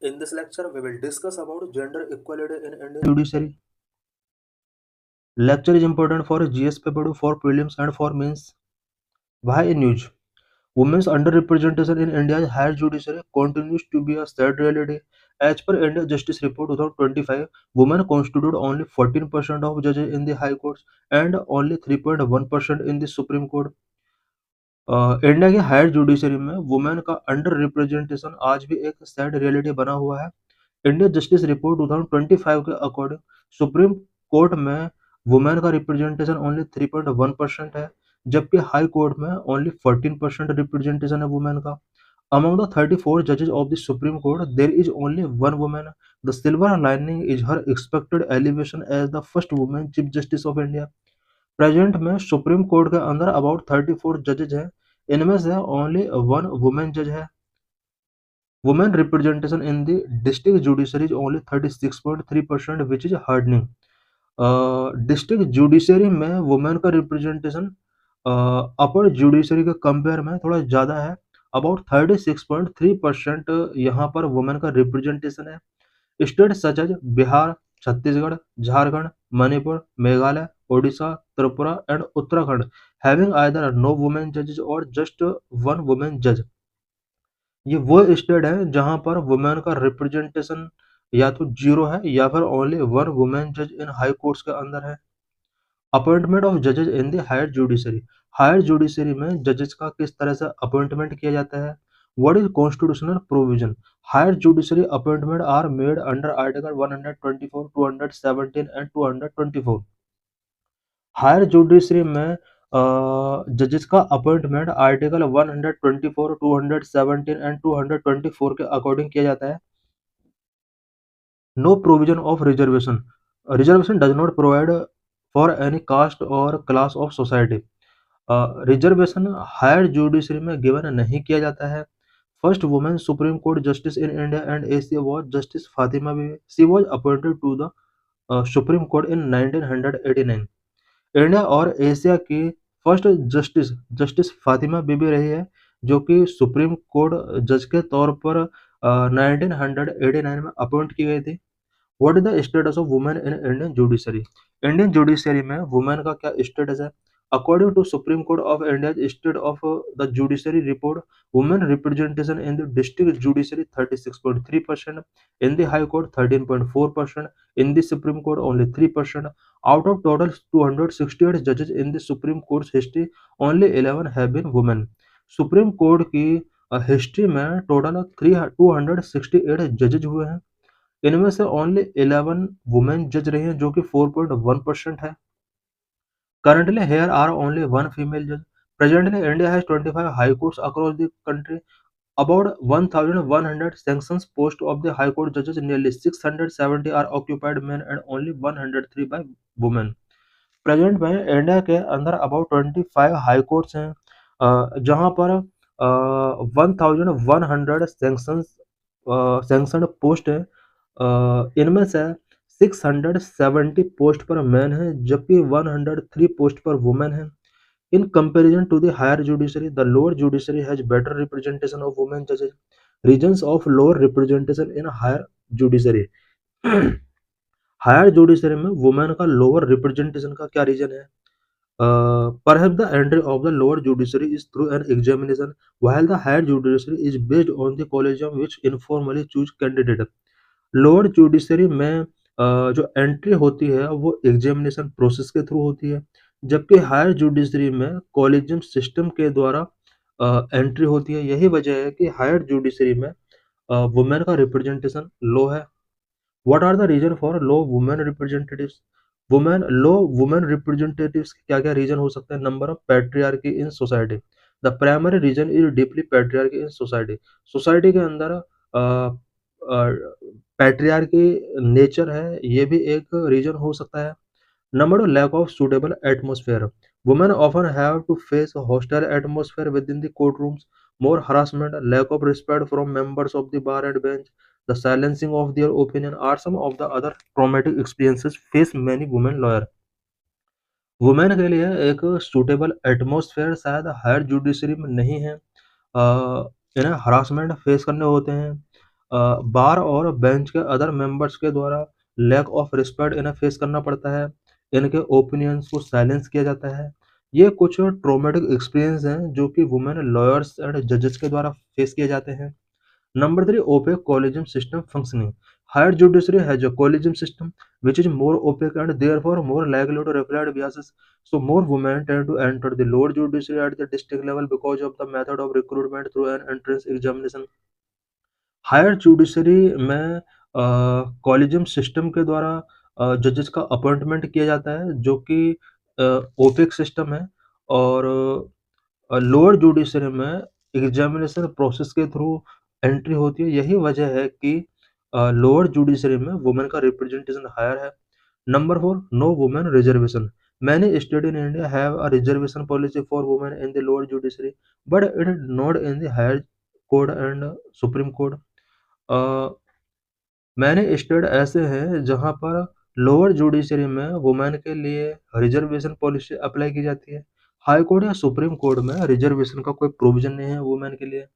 In this lecture, we will discuss about gender equality in Indian judiciary. Lecture is important for GS paper 2, for prelims and for mains. Why in news? Women's underrepresentation in India's higher judiciary continues to be a sad reality. As per India Justice Report 2025, women constitute only 14% of judges in the High Courts and only 3.1% in the Supreme Court. India की higher judiciary में women का under representation आज भी एक sad reality बना हुआ है। India justice report 2025 के अकॉर्डिंग सुप्रीम कोर्ट में वुमेन का रिप्रेजेंटेशन ओनली 3.1% है, जबकि हाई कोर्ट में ओनली 14% रिप्रेजेंटेशन है वुमेन का। अमंग द 34 जजेस of the supreme court there is only one women. The silver lining is her expected elevation as the first women chief justice of India. Present में supreme court के अंदर about 34 जजेज हैं, इनमें से only one women जज है। Women representation in the district judiciary is only 36.3%, which is hardening. District judiciary में women का रिप्रेजेंटेशन अपर जुडिशरी के कंपेयर में थोड़ा ज़्यादा है। अबाउट 36.3% यहाँ पर वुमेन का रिप्रेजेंटेशन है। State such as Bihar, Chhattisgarh, Jharkhand, Manipur, Meghalaya, Odisha, Tripura and Uttarakhand having either no women जजेज और जस्ट वन वुमेन जज। ये वो स्टेट है जहां पर वुमेन का रिप्रेजेंटेशन या तो जीरो है या फिर ओनली वन वुमेन जज इन हाई कोर्ट्स के अंदर है। अपॉइंटमेंट ऑफ जजेस इन द हायर जुडिशरी में जजेस का किस तरह से अपॉइंटमेंट किया जाता है। What is constitutional provision? Higher judiciary appointment are made under article 124, 217 and 224। Higher judiciary में जजेस का अपॉइंटमेंट आर्टिकल 124, 217 एंड 224 के अकॉर्डिंग किया जाता है। No provision of reservation. Reservation does not provide for any caste और class of society. Reservation higher judiciary में given नहीं किया जाता है। First women Supreme Court justice in India and Asia was justice Fathima Beevi. She was appointed to the supreme Court in 1989। India और Asia की first justice Fathima Beevi रही है, जो कि सुप्रीम कोर्ट जज के तौर पर 1989 में अपॉइंट की गई थी। What is the status of women in Indian judiciary? Indian judiciary में वुमेन का क्या स्टेटस है? According to supreme court of India state of the judiciary report, women representation in the district judiciary 36.3%, in the high court 13.4%, in the supreme court only 3%. out of total 268 judges in the supreme court's history, only 11 have been women. Supreme court की history में total 268 जजेज हुए हैं, इनमें से only 11 women जज रही हैं, जो कि 4.1% है। Currently, here are only one female judge. Presently, India has 25 high courts across the country. About 1,100 sanctions posts of the high court judges, nearly 670 are occupied men and only 103 by women. Present में India के अंदर about 25 high courts हैं, जहां पर 1100 sanction post है। इनमें से 670 post पर मैन है, जबकि 103 पोस्ट पर वुमेन है। In comparison to the higher judiciary, the lower judiciary has better representation of women जजेस। Reasons of lower representation in higher judiciary. Higher judiciary में वुमेन का लोअर रिप्रेजेंटेशन का क्या रीजन है? Perhaps the entry of the lower judiciary is through an examination, while the higher judiciary is based on the collegium which informally choose candidate. Lower judiciary में जो entry होती है वो examination process के through होती है, जबकि हायर जुडिशरी में कॉलेजियम सिस्टम के द्वारा एंट्री होती है। यही वजह है कि हायर जुडिशरी में वुमेन का रिप्रेजेंटेशन लो है। What are the reason for low women representatives? Women representatives के क्या क्या रीजन हो सकते हैं? Number of patriarchy in society. The primary reason is deeply patriarchy in society. Society के अंदर पैट्रियार्की नेचर है, ये भी एक रीजन हो सकता है। Number 2, lack of suitable atmosphere. Women often have to face hostile atmosphere within the court rooms, more harassment, lack of respect from members of the bar and bench, the silencing of their opinion are some of the other traumatic experiences face many women lawyer. Women के लिए एक suitable atmosphere शायद higher judiciary में नहीं है। इन्हें harassment face करने होते हैं, बार और बेंच के अदर मेंबर्स के द्वारा लैक ऑफ रिस्पेक्ट इन्हें फेस करना पड़ता है। इनके ओपिनियंस को साइलेंस किया जाता है। ये कुछ ट्रॉमेटिक एक्सपीरियंस हैं जो कि वुमेन लॉयर्स एंड जजेस के द्वारा फेस किए जाते हैं। Number three, opaque collegium system functioning. Higher judiciary has a collegium system which is more opaque and therefore more likely to reflect biases. So more women tend to enter the lower judiciary at the district level because of the method of recruitment through an entrance examination. Higher judiciary में collegium system के द्वारा जजेस का appointment किया जाता है जो कि ओपेक सिस्टम है और लोअर जुडिशरी में एग्जामिनेशन प्रोसेस के थ्रू एंट्री होती है। यही वजह है कि लोअर जुडिशरी में वुमेन का रिप्रेजेंटेशन हायर है। Number four, no women reservation. Many state in India have a reservation policy for women in the lower judiciary but it is not in the higher court and supreme court. Many state ऐसे हैं जहां पर lower judiciary में women के लिए reservation policy apply की जाती है। हाई कोर्ट या सुप्रीम कोर्ट में रिजर्वेशन का कोई प्रोविजन नहीं है वुमेन के लिए।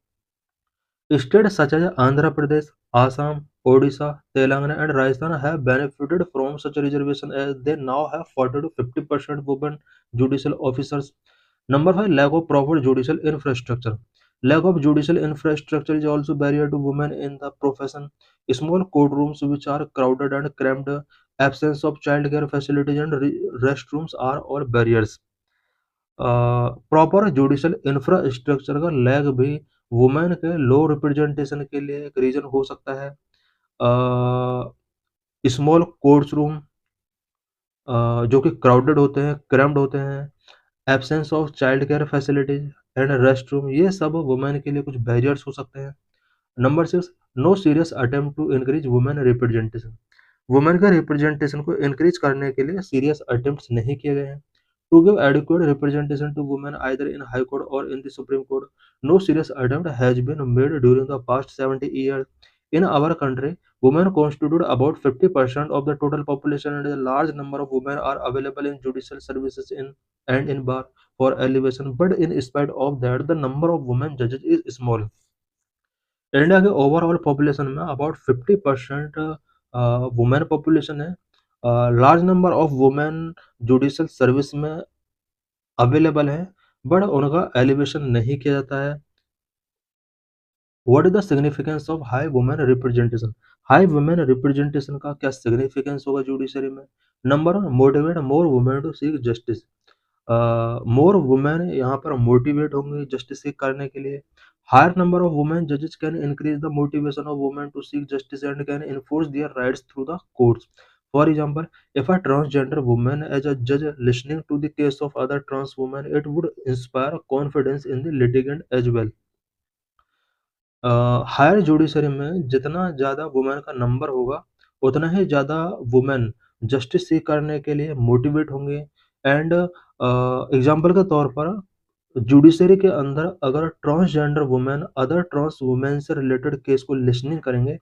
State such as Andhra Pradesh, Assam, Odisha, Telangana, and Rajasthan have benefited from such reservation as they now have 40 to 50% women judicial officers. Number five, lack of proper judicial infrastructure. Lack of judicial infrastructure is also barrier to women in the profession. Small courtrooms which are crowded and cramped, absence of child care facilities and restrooms are all barriers. Proper judicial infrastructure का lag भी women के लो representation के लिए एक reason हो सकता है। Small courts room जो कि क्राउडेड होते हैं, क्रैम्प्ड होते हैं, absence of child care facilities and rest room, ये सब वुमेन के लिए कुछ बैरियर्स हो सकते हैं। Number six, no serious attempt to increase women representation. Women के रिप्रेजेंटेशन को इंक्रीज करने के लिए सीरियस अटेम्प्ट्स नहीं किए गए हैं। To give adequate representation to women either in High Court or in the Supreme Court, no serious attempt has been made during the past 70 years. In our country, women constitute about 50% of the total population, and a large number of women are available in judicial services in bar for elevation. But in spite of that, the number of women judges is small. India के overall population में about 50% women population है। Large number of women judicial service में available है but उनका elevation नहीं किया जाता है। What is the significance of high women representation? High women representation का क्या सिग्निफिकेंस होगा जुडिशरी में? Number one, motivate more women to seek justice. More women यहाँ पर मोटिवेट होंगे जस्टिस सीख करने के लिए। हायर नंबर ऑफ वुमेन जजेस can increase the motivation of women to seek justice and can enforce their rights through the courts. For example, if a transgender woman as a judge listening to the case of other trans women, it would inspire confidence in the litigant as well. Higher judiciary में जितना ज़्यादा women का number होगा उतना ही ज़्यादा women justice seek करने के लिए मोटिवेट होंगे। एंड एग्जांपल के तौर पर जुडिशरी के अंदर अगर transgender women other trans women से रिलेटेड केस को लिसनिंग करेंगे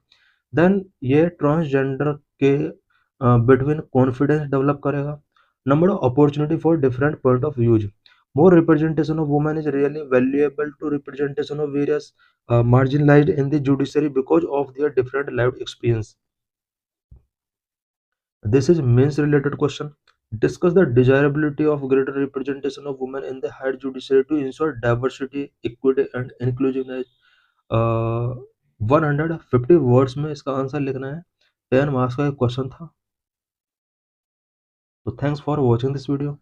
देन ये ट्रांसजेंडर के बिटवीन कॉन्फिडेंस डेवलप करेगा। Number opportunity for different point of views. More representation of women is really valuable to representation of various marginalized in the judiciary because of their different lived experience. This is means related question. Discuss the desirability of greater representation of women in the higher judiciary to ensure diversity, equity and inclusiveness. uh, 150 words में इसका answer लिखना है। 10 marks का एक question था। तो thanks for watching this video.